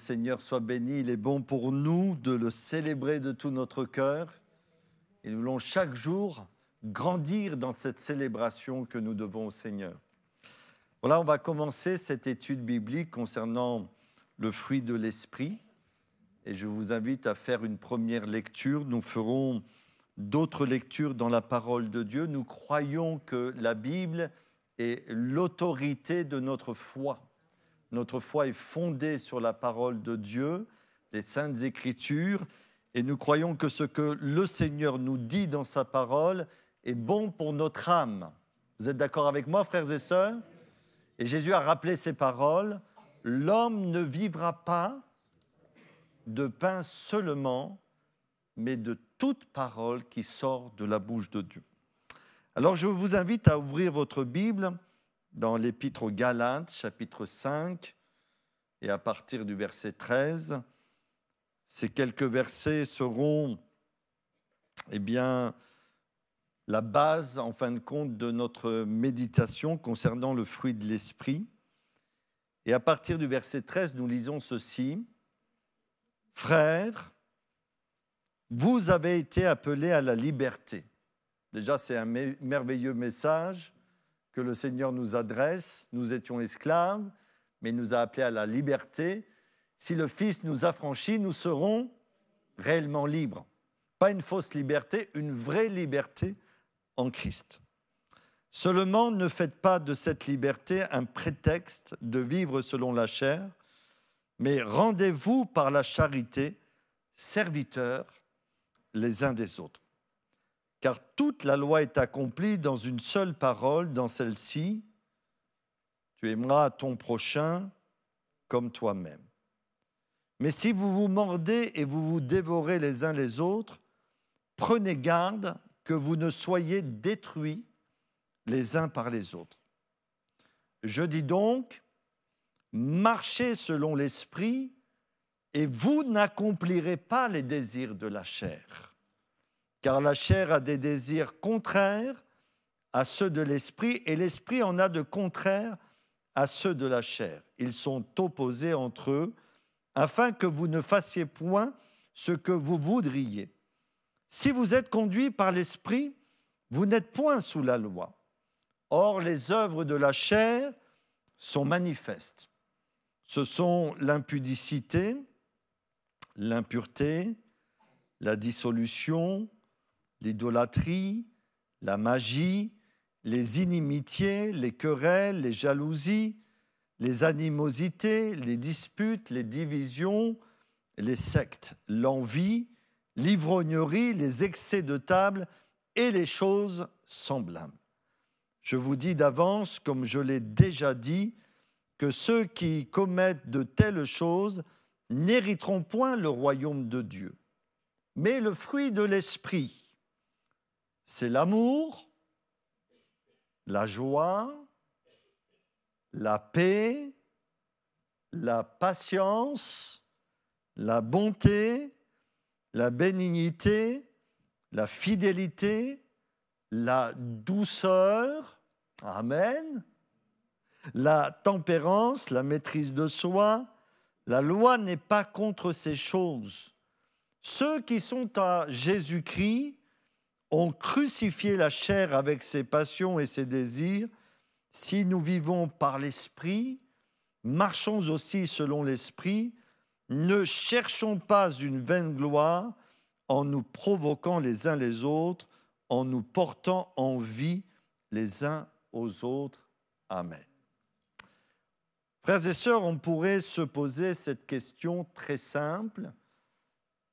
Seigneur soit béni. Il est bon pour nous de le célébrer de tout notre cœur. Et nous voulons chaque jour grandir dans cette célébration que nous devons au Seigneur. Voilà, on va commencer cette étude biblique concernant le fruit de l'esprit. Et je vous invite à faire une première lecture. Nous ferons d'autres lectures dans la parole de Dieu. Nous croyons que la Bible est l'autorité de notre foi. Notre foi est fondée sur la parole de Dieu, les Saintes Écritures, et nous croyons que ce que le Seigneur nous dit dans sa parole est bon pour notre âme. Vous êtes d'accord avec moi, frères et sœurs? Et Jésus a rappelé ces paroles, « L'homme ne vivra pas de pain seulement, mais de toute parole qui sort de la bouche de Dieu. » Alors je vous invite à ouvrir votre Bible dans l'Épître aux Galates, chapitre 5, et à partir du verset 13. Ces quelques versets seront, la base, en fin de compte, de notre méditation concernant le fruit de l'esprit. Et à partir du verset 13, nous lisons ceci. « Frères, vous avez été appelés à la liberté. » Déjà, c'est un merveilleux message que le Seigneur nous adresse. Nous étions esclaves, mais il nous a appelés à la liberté. Si le Fils nous affranchit, nous serons réellement libres. Pas une fausse liberté, une vraie liberté en Christ. Seulement, ne faites pas de cette liberté un prétexte de vivre selon la chair, mais rendez-vous par la charité, serviteurs les uns des autres. Car toute la loi est accomplie dans une seule parole, dans celle-ci, tu aimeras ton prochain comme toi-même. Mais si vous vous mordez et vous vous dévorez les uns les autres, prenez garde que vous ne soyez détruits les uns par les autres. Je dis donc, marchez selon l'esprit et vous n'accomplirez pas les désirs de la chair. Car la chair a des désirs contraires à ceux de l'esprit, et l'esprit en a de contraires à ceux de la chair. Ils sont opposés entre eux, afin que vous ne fassiez point ce que vous voudriez. Si vous êtes conduits par l'esprit, vous n'êtes point sous la loi. Or, les œuvres de la chair sont manifestes. Ce sont l'impudicité, l'impureté, la dissolution, l'idolâtrie, la magie, les inimitiés, les querelles, les jalousies, les animosités, les disputes, les divisions, les sectes, l'envie, l'ivrognerie, les excès de table et les choses semblables. Je vous dis d'avance, comme je l'ai déjà dit, que ceux qui commettent de telles choses n'hériteront point le royaume de Dieu. Mais le fruit de l'esprit, c'est l'amour, la joie, la paix, la patience, la bonté, la bénignité, la fidélité, la douceur, amen, la tempérance, la maîtrise de soi. La loi n'est pas contre ces choses. Ceux qui sont à Jésus-Christ ont crucifié la chair avec ses passions et ses désirs. Si nous vivons par l'Esprit, marchons aussi selon l'Esprit, ne cherchons pas une vaine gloire en nous provoquant les uns les autres, en nous portant envie les uns aux autres. Amen. Frères et sœurs, on pourrait se poser cette question très simple.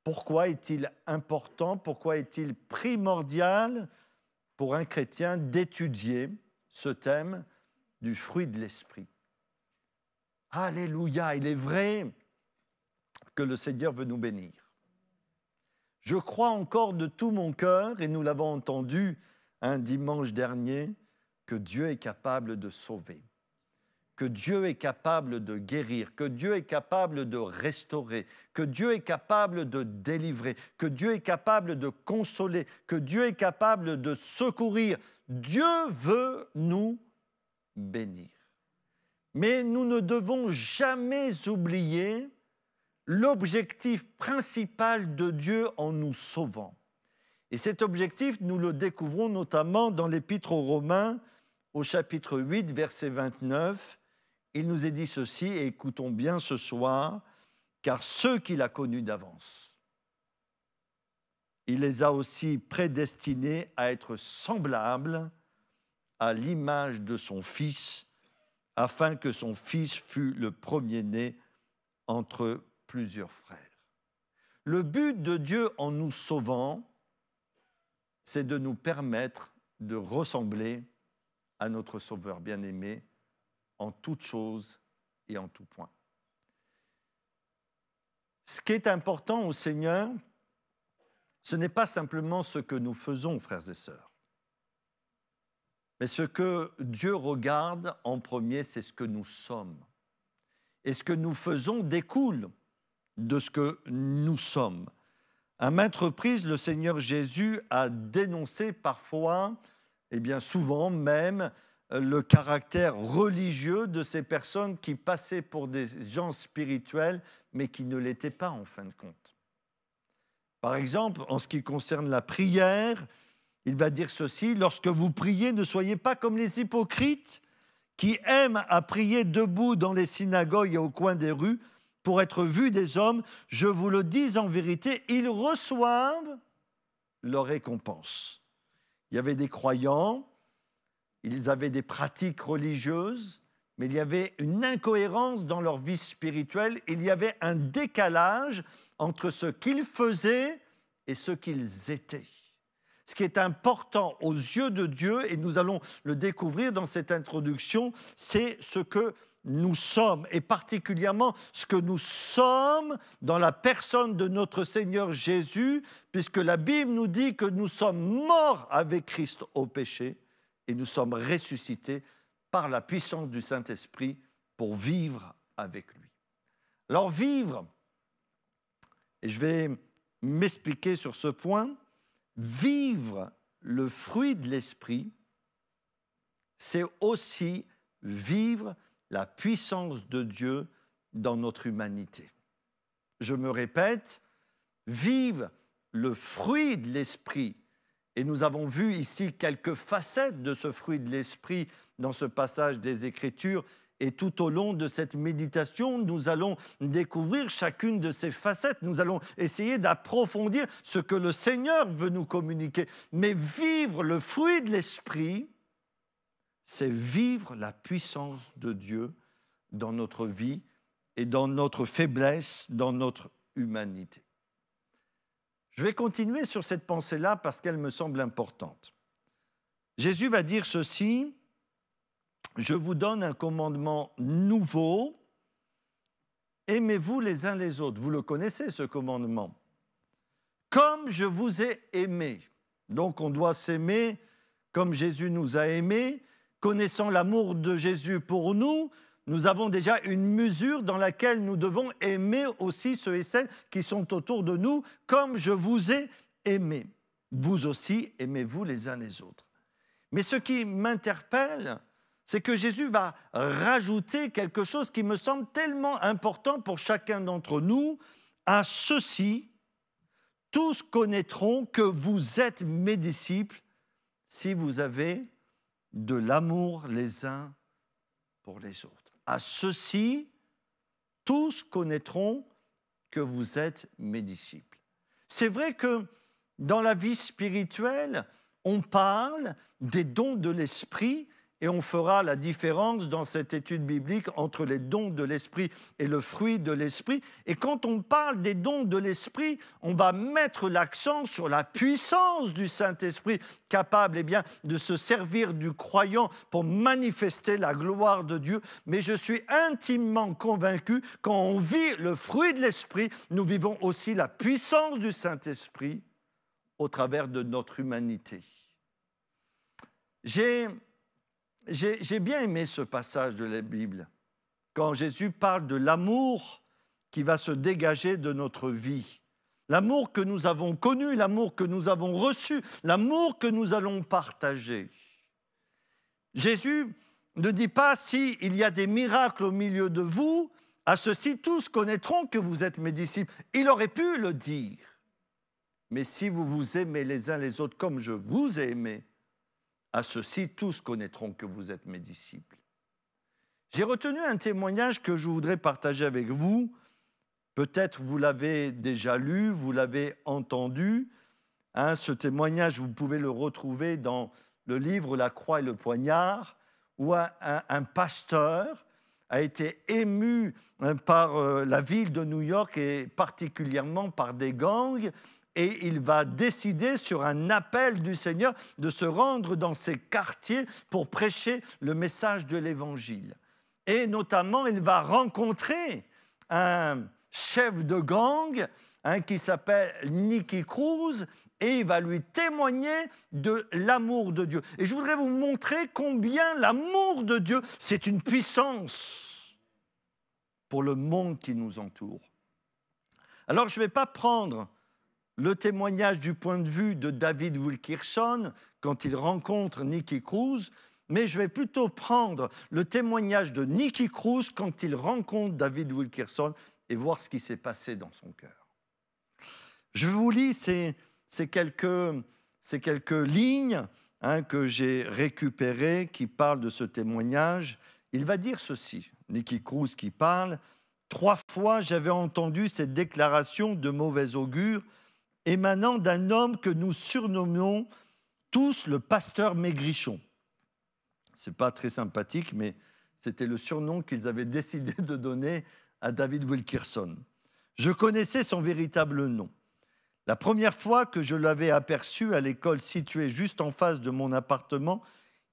Pourquoi est-il important, pourquoi est-il primordial pour un chrétien d'étudier ce thème du fruit de l'esprit? Alléluia, il est vrai que le Seigneur veut nous bénir. Je crois encore de tout mon cœur, et nous l'avons entendu un dimanche dernier, que Dieu est capable de sauver, que Dieu est capable de guérir, que Dieu est capable de restaurer, que Dieu est capable de délivrer, que Dieu est capable de consoler, que Dieu est capable de secourir. Dieu veut nous bénir. Mais nous ne devons jamais oublier l'objectif principal de Dieu en nous sauvant. Et cet objectif, nous le découvrons notamment dans l'Épître aux Romains, au chapitre 8, verset 29. Il nous est dit ceci, et écoutons bien ce soir, « Car ceux qu'il a connus d'avance, il les a aussi prédestinés à être semblables à l'image de son Fils, afin que son Fils fût le premier-né entre plusieurs frères. » Le but de Dieu en nous sauvant, c'est de nous permettre de ressembler à notre Sauveur bien-aimé en toutes choses et en tout point. Ce qui est important au Seigneur, ce n'est pas simplement ce que nous faisons, frères et sœurs, mais ce que Dieu regarde en premier, c'est ce que nous sommes. Et ce que nous faisons découle de ce que nous sommes. À maintes reprises, le Seigneur Jésus a dénoncé parfois, et bien souvent même, le caractère religieux de ces personnes qui passaient pour des gens spirituels, mais qui ne l'étaient pas en fin de compte. Par exemple, en ce qui concerne la prière, il va dire ceci, « Lorsque vous priez, ne soyez pas comme les hypocrites qui aiment à prier debout dans les synagogues et au coin des rues, pour être vus des hommes, je vous le dis en vérité, ils reçoivent leur récompense. » Il y avait des croyants, ils avaient des pratiques religieuses, mais il y avait une incohérence dans leur vie spirituelle, il y avait un décalage entre ce qu'ils faisaient et ce qu'ils étaient. Ce qui est important aux yeux de Dieu, et nous allons le découvrir dans cette introduction, c'est ce que nous sommes, et particulièrement ce que nous sommes dans la personne de notre Seigneur Jésus, puisque la Bible nous dit que nous sommes morts avec Christ au péché et nous sommes ressuscités par la puissance du Saint-Esprit pour vivre avec lui. Alors vivre, et je vais m'expliquer sur ce point, vivre le fruit de l'Esprit, c'est aussi vivre la puissance de Dieu dans notre humanité. Je me répète, vivre le fruit de l'Esprit, et nous avons vu ici quelques facettes de ce fruit de l'Esprit dans ce passage des Écritures, et tout au long de cette méditation, nous allons découvrir chacune de ces facettes. Nous allons essayer d'approfondir ce que le Seigneur veut nous communiquer. Mais vivre le fruit de l'Esprit, c'est vivre la puissance de Dieu dans notre vie et dans notre faiblesse, dans notre humanité. Je vais continuer sur cette pensée-là parce qu'elle me semble importante. Jésus va dire ceci, « Je vous donne un commandement nouveau, aimez-vous les uns les autres. » Vous le connaissez, ce commandement. « Comme je vous ai aimé. » Donc on doit s'aimer comme Jésus nous a aimés. Connaissant l'amour de Jésus pour nous, nous avons déjà une mesure dans laquelle nous devons aimer aussi ceux et celles qui sont autour de nous, comme je vous ai aimé. Vous aussi, aimez-vous les uns les autres. Mais ce qui m'interpelle, c'est que Jésus va rajouter quelque chose qui me semble tellement important pour chacun d'entre nous. À ceci, tous connaîtront que vous êtes mes disciples si vous avez de l'amour les uns pour les autres. À ceci, tous connaîtront que vous êtes mes disciples. C'est vrai que dans la vie spirituelle, on parle des dons de l'esprit et on fera la différence dans cette étude biblique entre les dons de l'esprit et le fruit de l'esprit. Et quand on parle des dons de l'esprit, on va mettre l'accent sur la puissance du Saint-Esprit, capable de se servir du croyant pour manifester la gloire de Dieu. Mais je suis intimement convaincu, quand on vit le fruit de l'esprit, nous vivons aussi la puissance du Saint-Esprit au travers de notre humanité. J'ai bien aimé ce passage de la Bible, quand Jésus parle de l'amour qui va se dégager de notre vie. L'amour que nous avons connu, l'amour que nous avons reçu, l'amour que nous allons partager. Jésus ne dit pas, s'il y a des miracles au milieu de vous, à ceci, tous connaîtront que vous êtes mes disciples. Il aurait pu le dire. Mais si vous vous aimez les uns les autres comme je vous ai aimé, à ceci, tous connaîtront que vous êtes mes disciples. J'ai retenu un témoignage que je voudrais partager avec vous. Peut-être vous l'avez déjà lu, vous l'avez entendu. Ce témoignage, vous pouvez le retrouver dans le livre La croix et le poignard, où un pasteur a été ému par la ville de New York et particulièrement par des gangs. Et il va décider sur un appel du Seigneur de se rendre dans ces quartiers pour prêcher le message de l'Évangile. Et notamment, il va rencontrer un chef de gang qui s'appelle Nicky Cruz et il va lui témoigner de l'amour de Dieu. Et je voudrais vous montrer combien l'amour de Dieu, c'est une puissance pour le monde qui nous entoure. Alors, je ne vais pas prendre le témoignage du point de vue de David Wilkerson quand il rencontre Nicky Cruz, mais je vais plutôt prendre le témoignage de Nicky Cruz quand il rencontre David Wilkerson et voir ce qui s'est passé dans son cœur. Je vous lis ces quelques lignes que j'ai récupérées qui parlent de ce témoignage. Il va dire ceci, Nicky Cruz qui parle, « 3 fois j'avais entendu cette déclaration de mauvais augure émanant d'un homme que nous surnommons tous le pasteur Maigrichon. » Ce n'est pas très sympathique, mais c'était le surnom qu'ils avaient décidé de donner à David Wilkerson. Je connaissais son véritable nom. La première fois que je l'avais aperçu à l'école située juste en face de mon appartement,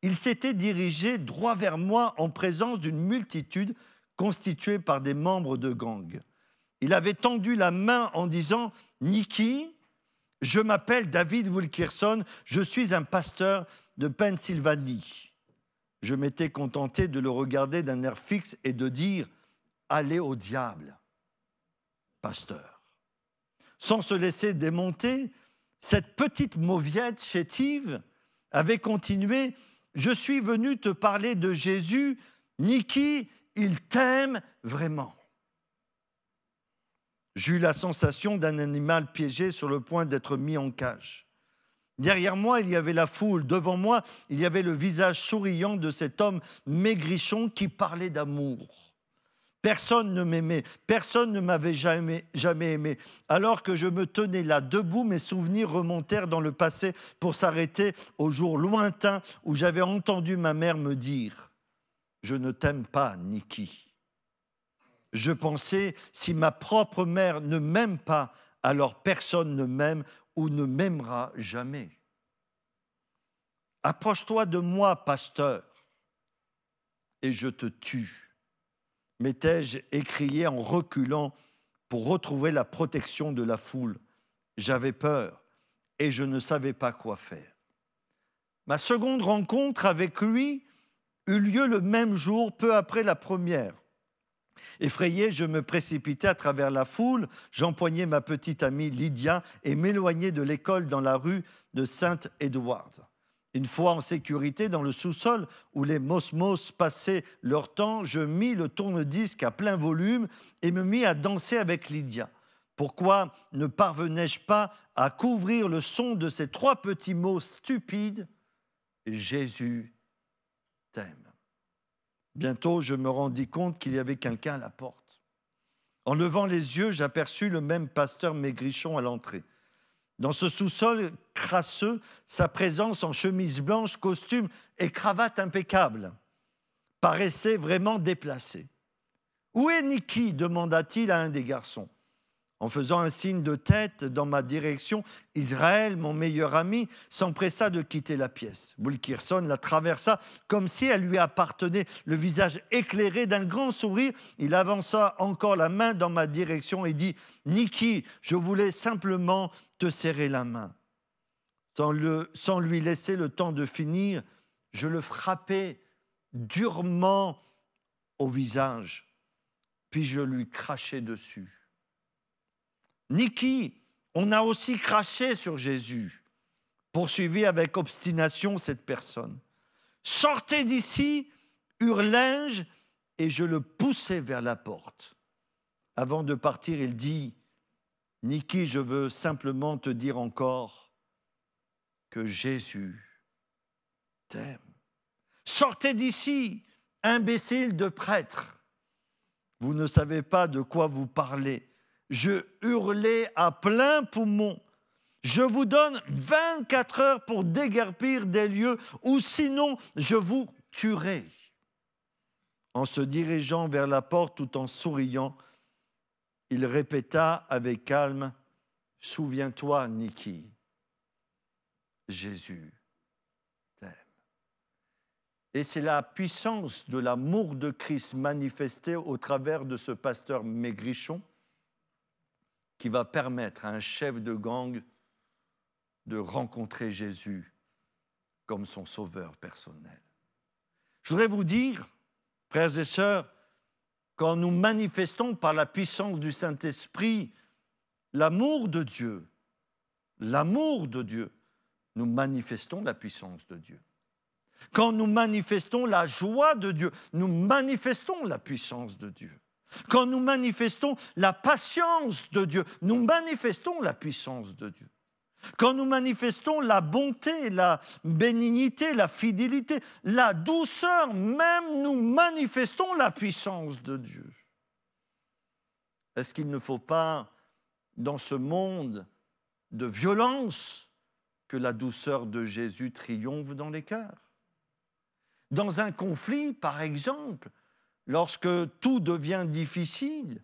il s'était dirigé droit vers moi en présence d'une multitude constituée par des membres de gang. Il avait tendu la main en disant « Nicky, je m'appelle David Wilkerson, je suis un pasteur de Pennsylvanie. » Je m'étais contenté de le regarder d'un air fixe et de dire « Allez au diable, pasteur. » Sans se laisser démonter, cette petite mauviette chétive avait continué « Je suis venu te parler de Jésus, Nicky, il t'aime vraiment. » J'eus la sensation d'un animal piégé sur le point d'être mis en cage. Derrière moi, il y avait la foule. Devant moi, il y avait le visage souriant de cet homme maigrichon qui parlait d'amour. Personne ne m'aimait, personne ne m'avait jamais aimé. Alors que je me tenais là debout, mes souvenirs remontèrent dans le passé pour s'arrêter au jour lointain où j'avais entendu ma mère me dire « Je ne t'aime pas, Nicky. » Je pensais, si ma propre mère ne m'aime pas, alors personne ne m'aime ou ne m'aimera jamais. Approche-toi de moi, pasteur, et je te tue, m'étais-je écrié en reculant pour retrouver la protection de la foule. J'avais peur et je ne savais pas quoi faire. Ma seconde rencontre avec lui eut lieu le même jour, peu après la première. Effrayé, je me précipitais à travers la foule, j'empoignai ma petite amie Lydia et m'éloignai de l'école dans la rue de Saint-Édouard. Une fois en sécurité dans le sous-sol où les mosmos passaient leur temps, je mis le tourne-disque à plein volume et me mis à danser avec Lydia. Pourquoi ne parvenais-je pas à couvrir le son de ces 3 petits mots stupides ? Jésus t'aime. Bientôt, je me rendis compte qu'il y avait quelqu'un à la porte. En levant les yeux, j'aperçus le même pasteur Maigrichon à l'entrée. Dans ce sous-sol crasseux, sa présence en chemise blanche, costume et cravate impeccable paraissait vraiment déplacée. « Où est Nicky ?» demanda-t-il à un des garçons. En faisant un signe de tête dans ma direction, Israël, mon meilleur ami, s'empressa de quitter la pièce. Wilkerson la traversa comme si elle lui appartenait, le visage éclairé d'un grand sourire. Il avança encore la main dans ma direction et dit « Nicky, je voulais simplement te serrer la main. » Sans lui laisser le temps de finir, je le frappai durement au visage, puis je lui crachai dessus. Nicky, on a aussi craché sur Jésus, poursuivit avec obstination cette personne. Sortez d'ici, hurlai-je, et je le poussai vers la porte. Avant de partir, il dit, « Niki, je veux simplement te dire encore que Jésus t'aime. Sortez d'ici, imbécile de prêtre. Vous ne savez pas de quoi vous parlez. Je hurlais à plein poumon. Je vous donne 24 heures pour déguerpir des lieux, ou sinon je vous tuerai. » En se dirigeant vers la porte tout en souriant, il répéta avec calme, « Souviens-toi, Niki, Jésus t'aime. » Et c'est la puissance de l'amour de Christ manifestée au travers de ce pasteur maigrichon qui va permettre à un chef de gang de rencontrer Jésus comme son sauveur personnel. Je voudrais vous dire, frères et sœurs, quand nous manifestons par la puissance du Saint-Esprit l'amour de Dieu, nous manifestons la puissance de Dieu. Quand nous manifestons la joie de Dieu, nous manifestons la puissance de Dieu. Quand nous manifestons la patience de Dieu, nous manifestons la puissance de Dieu. Quand nous manifestons la bonté, la bénignité, la fidélité, la douceur, même nous manifestons la puissance de Dieu. Est-ce qu'il ne faut pas, dans ce monde de violence, que la douceur de Jésus triomphe dans les cœurs? Dans un conflit, par exemple, lorsque tout devient difficile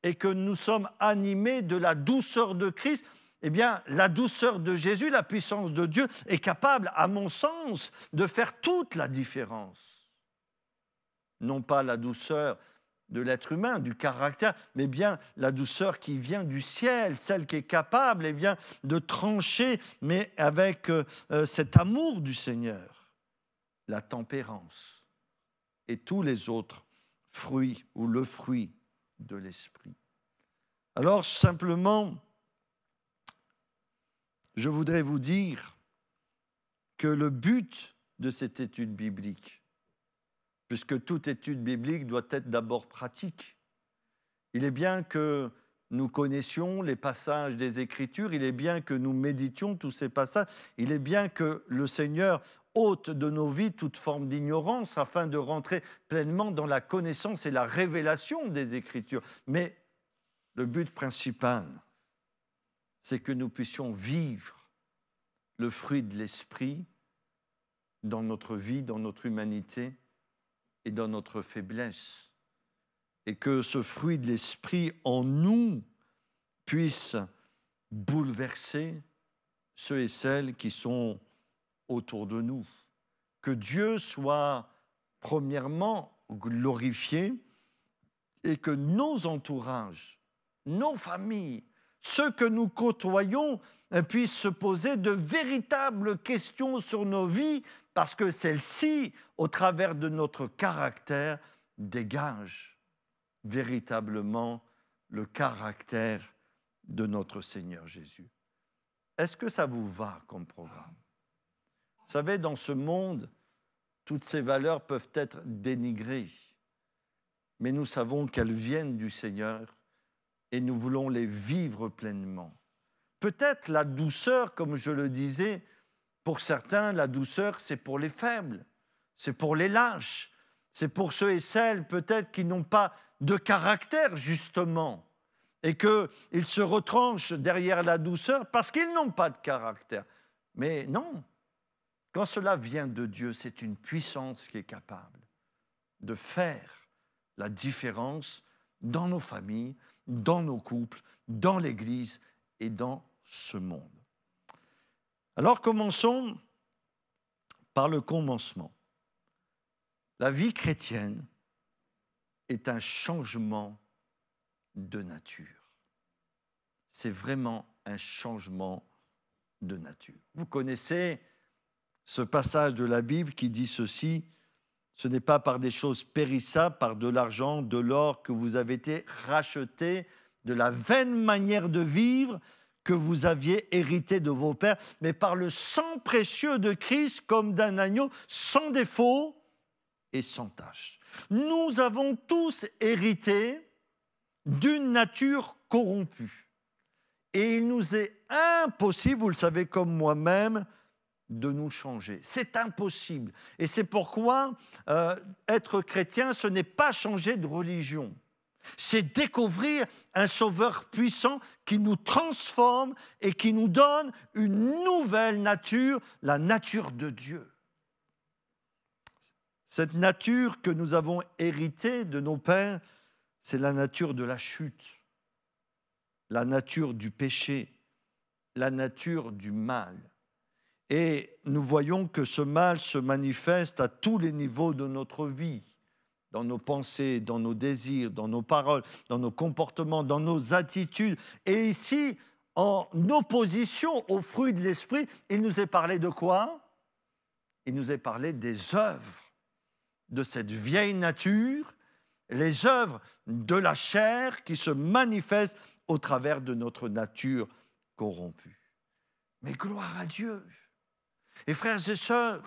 et que nous sommes animés de la douceur de Christ, eh bien, la douceur de Jésus, la puissance de Dieu est capable, à mon sens, de faire toute la différence. Non pas la douceur de l'être humain, du caractère, mais bien la douceur qui vient du ciel, celle qui est capable, eh bien, de trancher, mais avec cet amour du Seigneur, la tempérance et tous les autres fruits ou le fruit de l'esprit. Alors, simplement, je voudrais vous dire que le but de cette étude biblique, puisque toute étude biblique doit être d'abord pratique, il est bien que nous connaissions les passages des Écritures, il est bien que nous méditions tous ces passages, il est bien que le Seigneur ôte de nos vies toute forme d'ignorance afin de rentrer pleinement dans la connaissance et la révélation des Écritures. Mais le but principal, c'est que nous puissions vivre le fruit de l'esprit dans notre vie, dans notre humanité et dans notre faiblesse. Et que ce fruit de l'esprit en nous puisse bouleverser ceux et celles qui sont autour de nous. Que Dieu soit premièrement glorifié et que nos entourages, nos familles, ceux que nous côtoyons puissent se poser de véritables questions sur nos vies parce que celles-ci, au travers de notre caractère, dégagent véritablement le caractère de notre Seigneur Jésus. Est-ce que ça vous va comme programme? Vous savez, dans ce monde, toutes ces valeurs peuvent être dénigrées, mais nous savons qu'elles viennent du Seigneur et nous voulons les vivre pleinement. Peut-être la douceur, comme je le disais, pour certains, la douceur, c'est pour les faibles, c'est pour les lâches, c'est pour ceux et celles peut-être qui n'ont pas de caractère, justement, et qu'ils se retranchent derrière la douceur parce qu'ils n'ont pas de caractère. Mais non, quand cela vient de Dieu, c'est une puissance qui est capable de faire la différence dans nos familles, dans nos couples, dans l'Église et dans ce monde. Alors commençons par le commencement. La vie chrétienne est un changement de nature. C'est vraiment un changement de nature. Vous connaissez ce passage de la Bible qui dit ceci: ce n'est pas par des choses périssables, par de l'argent, de l'or, que vous avez été rachetés de la vaine manière de vivre que vous aviez hérité de vos pères, mais par le sang précieux de Christ comme d'un agneau sans défaut et sans tache. Nous avons tous hérité d'une nature corrompue. Et il nous est impossible, vous le savez comme moi-même, de nous changer. C'est impossible. Et c'est pourquoi être chrétien, ce n'est pas changer de religion. C'est découvrir un sauveur puissant qui nous transforme et qui nous donne une nouvelle nature, la nature de Dieu. Cette nature que nous avons héritée de nos pères, c'est la nature de la chute, la nature du péché, la nature du mal. Et nous voyons que ce mal se manifeste à tous les niveaux de notre vie, dans nos pensées, dans nos désirs, dans nos paroles, dans nos comportements, dans nos attitudes. Et ici, en opposition au fruit de l'esprit, il nous est parlé de quoi? Il nous est parlé des œuvres de cette vieille nature, les œuvres de la chair qui se manifestent au travers de notre nature corrompue. Mais gloire à Dieu! Et frères et sœurs,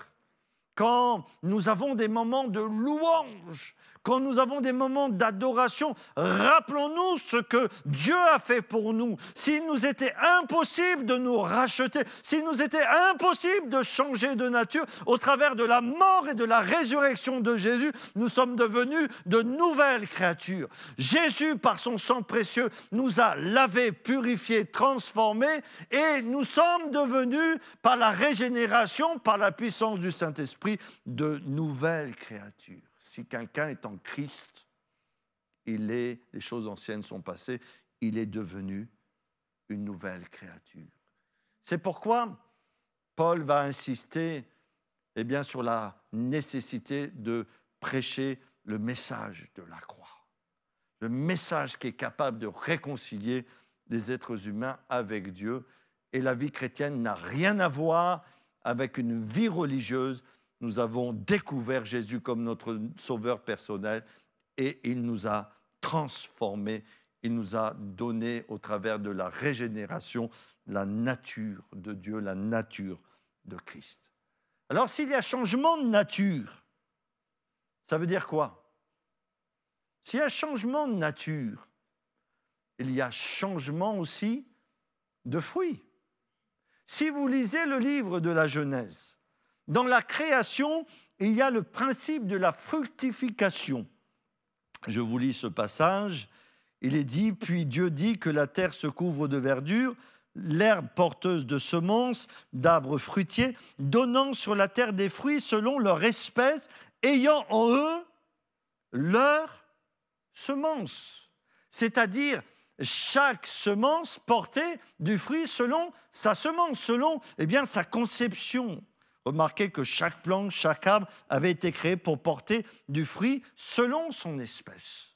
quand nous avons des moments de louange, quand nous avons des moments d'adoration, rappelons-nous ce que Dieu a fait pour nous. S'il nous était impossible de nous racheter, s'il nous était impossible de changer de nature, au travers de la mort et de la résurrection de Jésus, nous sommes devenus de nouvelles créatures. Jésus, par son sang précieux, nous a lavés, purifiés, transformés, et nous sommes devenus, par la régénération, par la puissance du Saint-Esprit, de nouvelles créatures. Si quelqu'un est en Christ, les choses anciennes sont passées, il est devenu une nouvelle créature. C'est pourquoi Paul va insister sur la nécessité de prêcher le message de la croix. Le message qui est capable de réconcilier les êtres humains avec Dieu. Et la vie chrétienne n'a rien à voir avec une vie religieuse. Nous avons découvert Jésus comme notre sauveur personnel et il nous a transformés, il nous a donné au travers de la régénération la nature de Dieu, la nature de Christ. Alors s'il y a changement de nature, ça veut dire quoi? S'il y a changement de nature, il y a changement aussi de fruits. Si vous lisez le livre de la Genèse, dans la création, il y a le principe de la fructification. Je vous lis ce passage. Il est dit, puis Dieu dit que la terre se couvre de verdure, l'herbe porteuse de semences, d'arbres fruitiers, donnant sur la terre des fruits selon leur espèce, ayant en eux leur semence. C'est-à-dire, chaque semence portait du fruit selon sa semence, selon sa conception. Remarquez que chaque plante, chaque arbre avait été créé pour porter du fruit selon son espèce.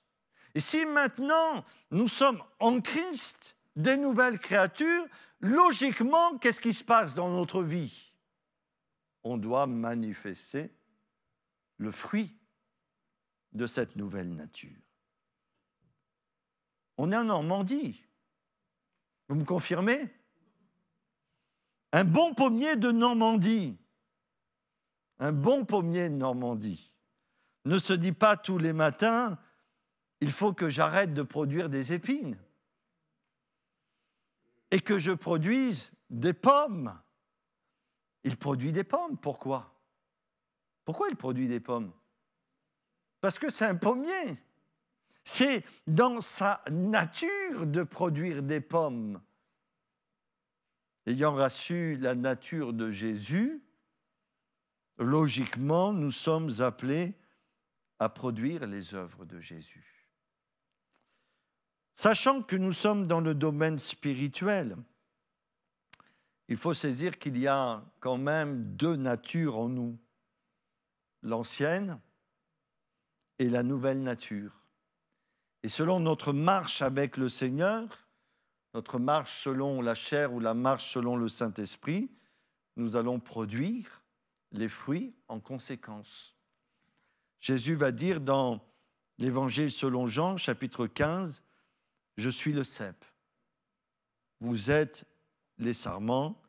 Et si maintenant nous sommes en Christ, des nouvelles créatures, logiquement, qu'est-ce qui se passe dans notre vie? On doit manifester le fruit de cette nouvelle nature. On est en Normandie. Vous me confirmez? Un bon pommier de Normandie. Un bon pommier de Normandie ne se dit pas tous les matins « il faut que j'arrête de produire des épines et que je produise des pommes ». Il produit des pommes, pourquoi? Pourquoi il produit des pommes? Parce que c'est un pommier. C'est dans sa nature de produire des pommes. Ayant reçu la nature de Jésus, logiquement, nous sommes appelés à produire les œuvres de Jésus. Sachant que nous sommes dans le domaine spirituel, il faut saisir qu'il y a quand même deux natures en nous, l'ancienne et la nouvelle nature. Et selon notre marche avec le Seigneur, notre marche selon la chair ou la marche selon le Saint-Esprit, nous allons produire les fruits en conséquence. Jésus va dire dans l'Évangile selon Jean, chapitre 15, « Je suis le cep, vous êtes les sarments,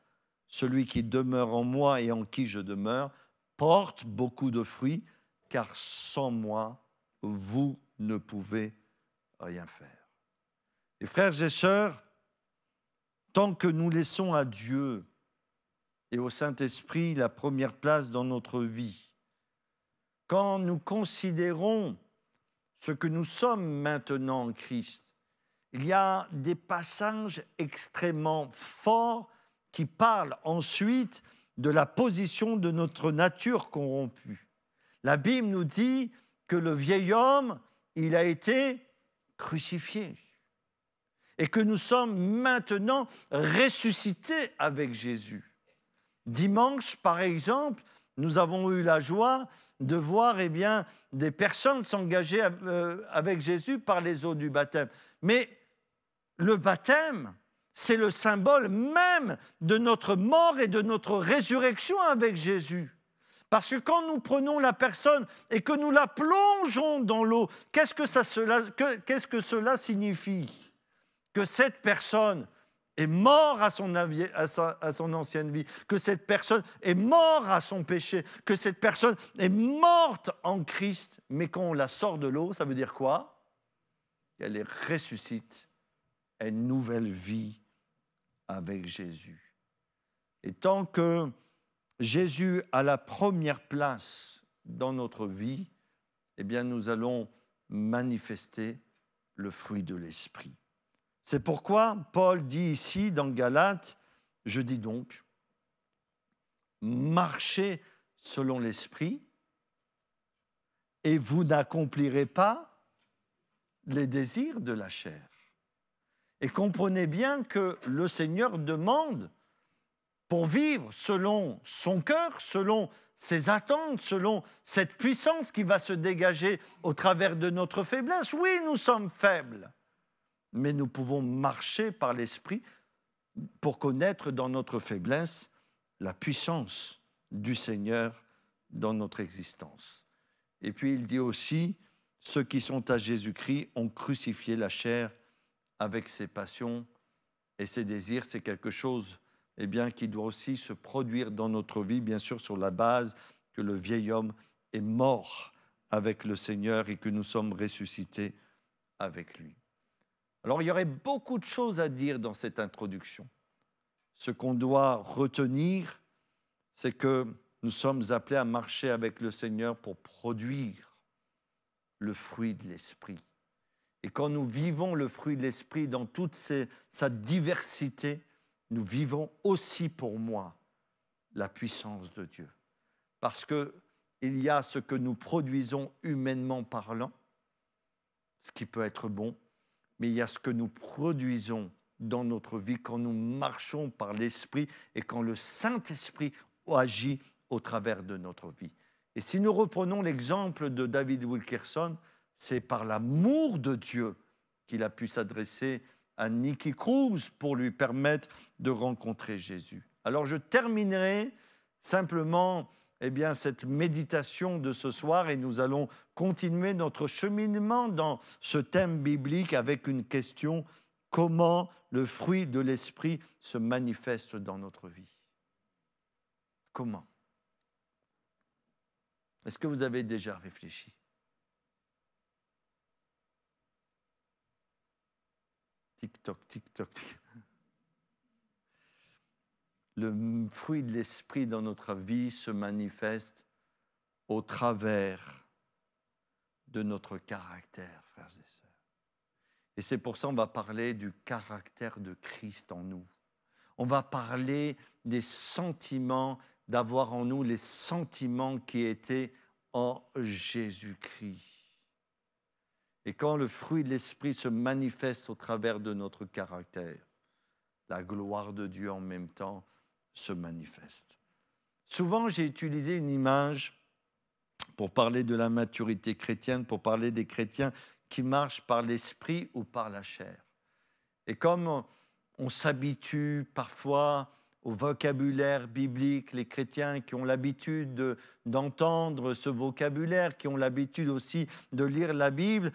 celui qui demeure en moi et en qui je demeure, porte beaucoup de fruits, car sans moi, vous ne pouvez rien faire. » Et frères et sœurs, tant que nous laissons à Dieu et au Saint-Esprit la première place dans notre vie, quand nous considérons ce que nous sommes maintenant en Christ, il y a des passages extrêmement forts qui parlent ensuite de la position de notre nature corrompue. La Bible nous dit que le vieil homme, il a été crucifié et que nous sommes maintenant ressuscités avec Jésus. Dimanche, par exemple, nous avons eu la joie de voir des personnes s'engager avec Jésus par les eaux du baptême. Mais le baptême, c'est le symbole même de notre mort et de notre résurrection avec Jésus. Parce que quand nous prenons la personne et que nous la plongeons dans l'eau, qu'est-ce que cela signifie? Que cette personne est morte à son ancienne vie, que cette personne est morte à son péché, que cette personne est morte en Christ. Mais quand on la sort de l'eau, ça veut dire quoi? Elle est ressuscite à une nouvelle vie avec Jésus. Et tant que Jésus a la première place dans notre vie, eh bien nous allons manifester le fruit de l'Esprit. C'est pourquoi Paul dit ici dans Galates, je dis donc, marchez selon l'Esprit et vous n'accomplirez pas les désirs de la chair. Et comprenez bien que le Seigneur demande, pour vivre selon son cœur, selon ses attentes, selon cette puissance qui va se dégager au travers de notre faiblesse. Oui, nous sommes faibles, mais nous pouvons marcher par l'Esprit pour connaître dans notre faiblesse la puissance du Seigneur dans notre existence. Et puis il dit aussi, ceux qui sont à Jésus-Christ ont crucifié la chair avec ses passions et ses désirs. C'est quelque chose qui doit aussi se produire dans notre vie, bien sûr sur la base que le vieil homme est mort avec le Seigneur et que nous sommes ressuscités avec lui. Alors, il y aurait beaucoup de choses à dire dans cette introduction. Ce qu'on doit retenir, c'est que nous sommes appelés à marcher avec le Seigneur pour produire le fruit de l'Esprit. Et quand nous vivons le fruit de l'Esprit dans toute sa diversité, nous vivons aussi pour moi la puissance de Dieu. Parce qu'il y a ce que nous produisons humainement parlant, ce qui peut être bon, mais il y a ce que nous produisons dans notre vie quand nous marchons par l'Esprit et quand le Saint-Esprit agit au travers de notre vie. Et si nous reprenons l'exemple de David Wilkerson, c'est par l'amour de Dieu qu'il a pu s'adresser à Nicky Cruz pour lui permettre de rencontrer Jésus. Alors je terminerai simplement cette méditation de ce soir et nous allons continuer notre cheminement dans ce thème biblique avec une question: comment le fruit de l'Esprit se manifeste dans notre vie? Comment? Est-ce que vous avez déjà réfléchi? Tic-toc, tic-toc. Le fruit de l'Esprit dans notre vie se manifeste au travers de notre caractère, frères et sœurs. Et c'est pour ça qu'on va parler du caractère de Christ en nous. On va parler des sentiments, d'avoir en nous les sentiments qui étaient en Jésus-Christ. Et quand le fruit de l'Esprit se manifeste au travers de notre caractère, la gloire de Dieu en même temps se manifeste. Souvent, j'ai utilisé une image pour parler de la maturité chrétienne, pour parler des chrétiens qui marchent par l'esprit ou par la chair. Et comme on s'habitue parfois au vocabulaire biblique, les chrétiens qui ont l'habitude d'entendre ce vocabulaire, qui ont l'habitude aussi de lire la Bible,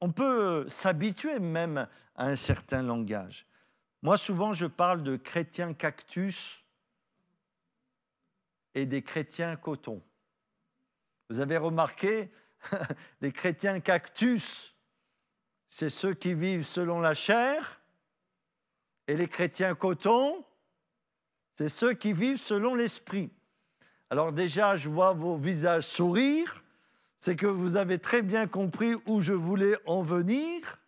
on peut s'habituer même à un certain langage. Moi, souvent, je parle de chrétiens cactus et des chrétiens coton. Vous avez remarqué, les chrétiens cactus, c'est ceux qui vivent selon la chair. Et les chrétiens coton, c'est ceux qui vivent selon l'esprit. Alors déjà, je vois vos visages sourire. C'est que vous avez très bien compris où je voulais en venir.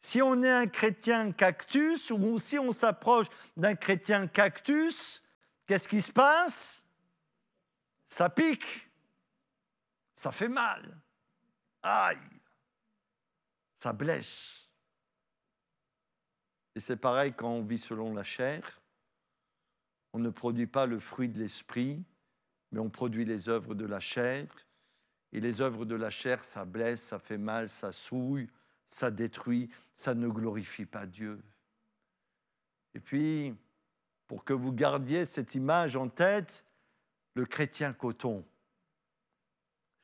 Si on est un chrétien cactus ou si on s'approche d'un chrétien cactus, qu'est-ce qui se passe? Ça pique. Ça fait mal. Aïe. Ça blesse. Et c'est pareil quand on vit selon la chair. On ne produit pas le fruit de l'esprit, mais on produit les œuvres de la chair. Et les œuvres de la chair, ça blesse, ça fait mal, ça souille, ça détruit, ça ne glorifie pas Dieu. Et puis, pour que vous gardiez cette image en tête, le chrétien coton,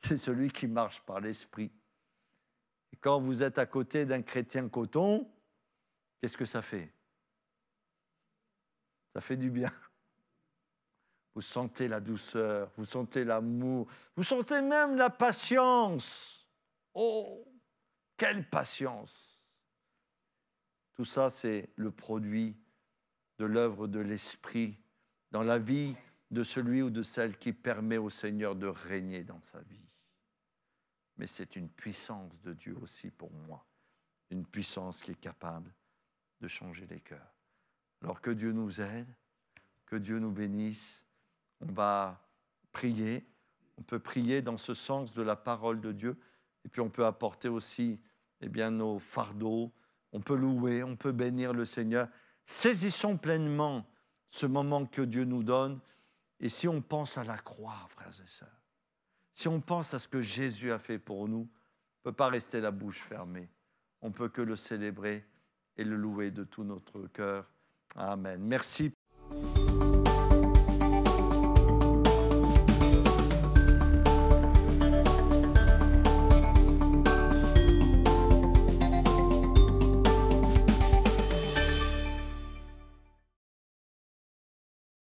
c'est celui qui marche par l'esprit. Et quand vous êtes à côté d'un chrétien coton, qu'est-ce que ça fait? Ça fait du bien. Vous sentez la douceur, vous sentez l'amour, vous sentez même la patience. Oh, quelle patience! Tout ça, c'est le produit de l'œuvre de l'Esprit dans la vie de celui ou de celle qui permet au Seigneur de régner dans sa vie. Mais c'est une puissance de Dieu aussi pour moi, une puissance qui est capable de changer les cœurs. Alors que Dieu nous aide, que Dieu nous bénisse. On va prier, on peut prier dans ce sens de la parole de Dieu, et puis on peut apporter aussi nos fardeaux, on peut louer, on peut bénir le Seigneur. Saisissons pleinement ce moment que Dieu nous donne, et si on pense à la croix, frères et sœurs, si on pense à ce que Jésus a fait pour nous, on ne peut pas rester la bouche fermée, on ne peut que le célébrer et le louer de tout notre cœur. Amen. Merci.